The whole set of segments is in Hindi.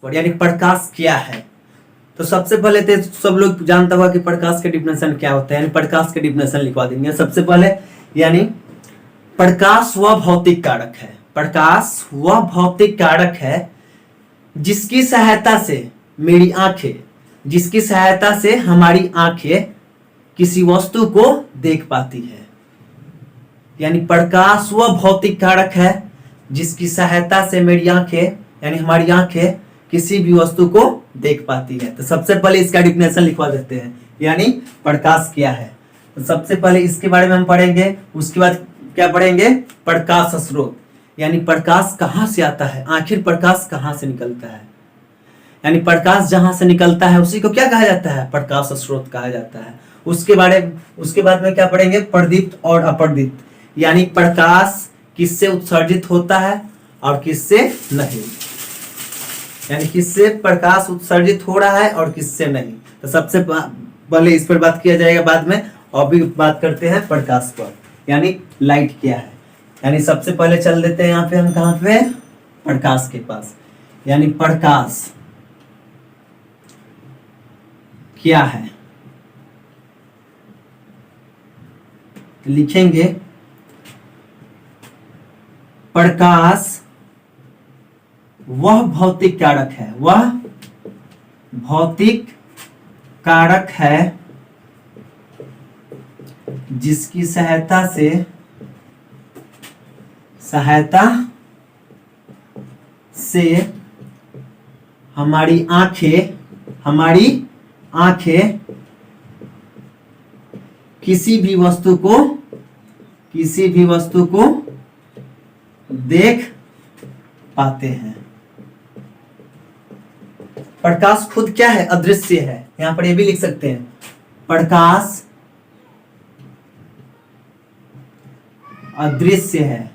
और यानी प्रकाश क्या है। तो सबसे पहले तो सब लोग जानता होगा कि प्रकाश के डिफिनेशन क्या होता है, यानी प्रकाश के डिफिनेशन लिखवा देंगे सबसे पहले। यानी प्रकाश वह भौतिक कारक है, प्रकाश वह भौतिक कारक है जिसकी सहायता से मेरी आंखें, जिसकी सहायता से हमारी आंखें किसी वस्तु को देख पाती है। यानी प्रकाश वह भौतिक कारक है जिसकी सहायता से मेरी आंखें यानी हमारी आंखें किसी भी वस्तु को देख पाती है। तो सबसे पहले इसका डिफिनेशन लिखवा देते हैं, यानी प्रकाश क्या है। तो सबसे पहले इसके बारे में हम पढ़ेंगे, उसके बाद क्या पढ़ेंगे, प्रकाश स्रोत। यानी प्रकाश कहाँ से आता है, आखिर प्रकाश कहाँ से निकलता है। यानी प्रकाश जहां से निकलता है उसी को क्या कहा जाता है, प्रकाश स्रोत कहा जाता है। उसके बाद में क्या पढ़ेंगे, प्रदीप्त और अप्रदीप्त। यानी प्रकाश किससे उत्सर्जित होता है और किससे नहीं, यानी किससे प्रकाश उत्सर्जित हो रहा है और किससे नहीं। तो सबसे पहले इस पर बात किया जाएगा बाद में, और भी बात करते हैं प्रकाश पर, यानी लाइट क्या है। यानी सबसे पहले चल देते हैं यहाँ पे हम कहाँ पे, प्रकाश के पास। यानी प्रकाश क्या है, लिखेंगे प्रकाश वह भौतिक कारक है, वह भौतिक कारक है जिसकी सहायता से हमारी आंखें किसी भी वस्तु को देख पाते हैं। प्रकाश खुद क्या है, अदृश्य है। यहां पर ये भी लिख सकते हैं, प्रकाश अदृश्य है,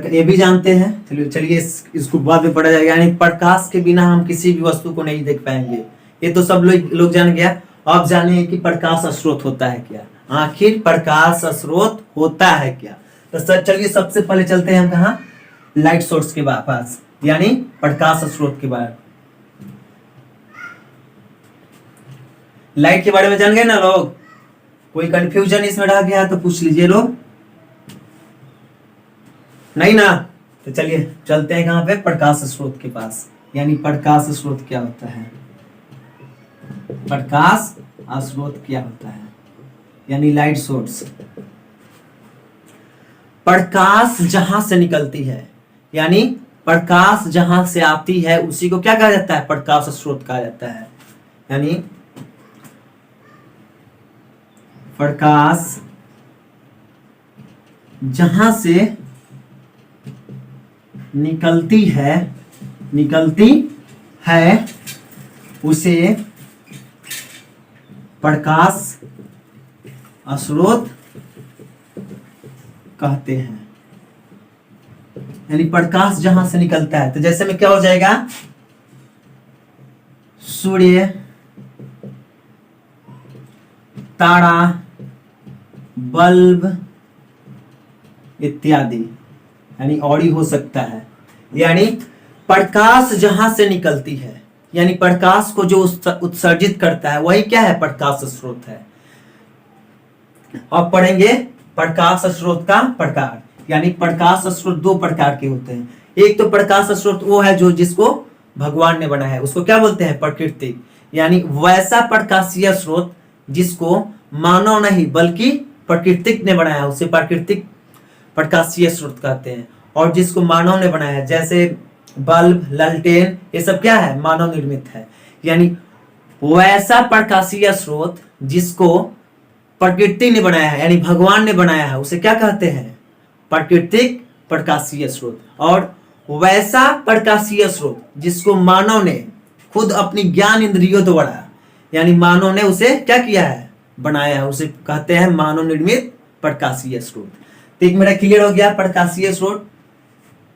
ये भी जानते हैं। चलिए इसको बाद में पढ़ा जाएगा। यानी प्रकाश के बिना हम किसी भी वस्तु को नहीं देख पाएंगे। ये तो सब लोग जान गया। अब जानिए कि प्रकाश स्रोत होता है क्या, आखिर प्रकाश स्रोत होता है क्या। तो सर चलिए सबसे पहले चलते हैं हम कहाँ, लाइट सोर्स के पास, यानी प्रकाश स्रोत के बारे। लाइट के बारे में जान गए ना लोग, कोई कंफ्यूजन इसमें रह गया तो पूछ लीजिए लोग, नहीं ना। तो चलिए चलते हैं कहां पे, प्रकाश स्रोत के पास। यानी प्रकाश स्रोत क्या होता है, प्रकाश स्रोत क्या होता है, यानी लाइट सोर्स। प्रकाश जहां से निकलती है, यानी प्रकाश जहां से आती है उसी को क्या कहा जाता है, प्रकाश स्रोत कहा जाता है। यानी प्रकाश जहां से निकलती है उसे प्रकाश स्रोत कहते हैं। यानी प्रकाश जहां से निकलता है, तो जैसे में क्या हो जाएगा, सूर्य, तारा, बल्ब इत्यादि, यानी और ही हो सकता है। यानी प्रकाश जहां से निकलती है, यानी प्रकाश को जो उत्सर्जित करता है वही क्या है, प्रकाश स्रोत है। अब पढ़ेंगे प्रकाश स्रोत का प्रकार। यानी प्रकाश स्रोत दो प्रकार के होते हैं। एक तो प्रकाश स्रोत वो है जो जिसको भगवान ने बनाया है, उसको क्या बोलते हैं, प्राकृतिक। यानी वैसा प्रकाशीय स्रोत जिसको मानव नहीं बल्कि प्राकृतिक ने बनाया है उसे प्राकृतिक प्रकाशीय स्रोत कहते हैं। और जिसको मानव ने बनाया है, जैसे बल्ब, लालटेन, ये सब क्या है, मानव निर्मित है। यानी वैसा प्रकाशीय स्रोत जिसको प्रकृति ने बनाया है, यानी भगवान ने बनाया है, उसे क्या कहते हैं, प्राकृतिक प्रकाशीय स्रोत। और वैसा प्रकाशीय स्रोत जिसको मानव ने खुद अपनी ज्ञान इंद्रियों द्वारा, यानी मानव ने उसे क्या किया है, बनाया है, उसे कहते हैं मानव निर्मित प्रकाशीय स्रोत। तो एक मेरा क्लियर हो गया प्रकाशीय स्रोत।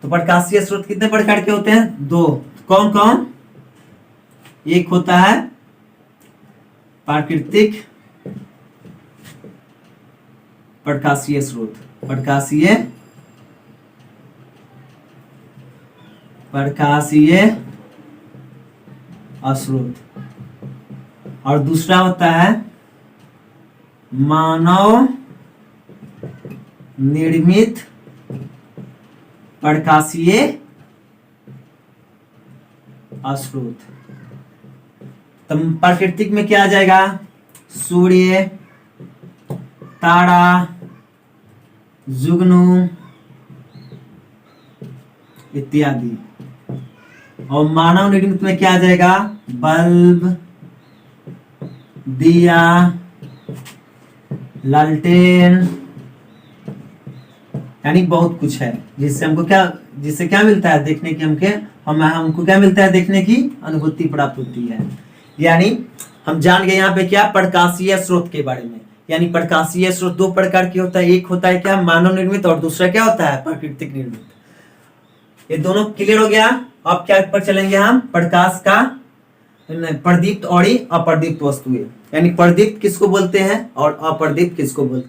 तो प्रकाशीय स्रोत कितने प्रकार के होते हैं, दो। कौन कौन, एक होता है प्राकृतिक प्रकाशीय स्रोत, प्रकाशीय प्रकाशीय स्रोत, और दूसरा होता है मानव निर्मित प्रकाशीय स्रोत। तो प्राकृतिक में क्या आ जाएगा? सूर्य, तारा, जुगनू इत्यादि। और मानव निर्मित में क्या आ जाएगा? बल्ब, दिया, लालटेन, यानी बहुत कुछ है जिससे क्या मिलता है? देखने की हमको क्या मिलता है? देखने की अनुभूति प्राप्त होती है। यानी हम जान गए यहाँ पे क्या? प्रकाशीय स्रोत के बारे में। यानी प्रकाशीय स्रोत दो प्रकार के होता है, एक होता है क्या? मानव निर्मित, और दूसरा क्या होता है? प्राकृतिक निर्मित। ये दोनों क्लियर हो गया। अब क्या पर चलेंगे हम? प्रकाश का प्रदीप्त और अप्रदीप्त वस्तुएं। यानी प्रदीप्त किसको बोलते हैं और अप्रदीप्त किसको बोलते हैं।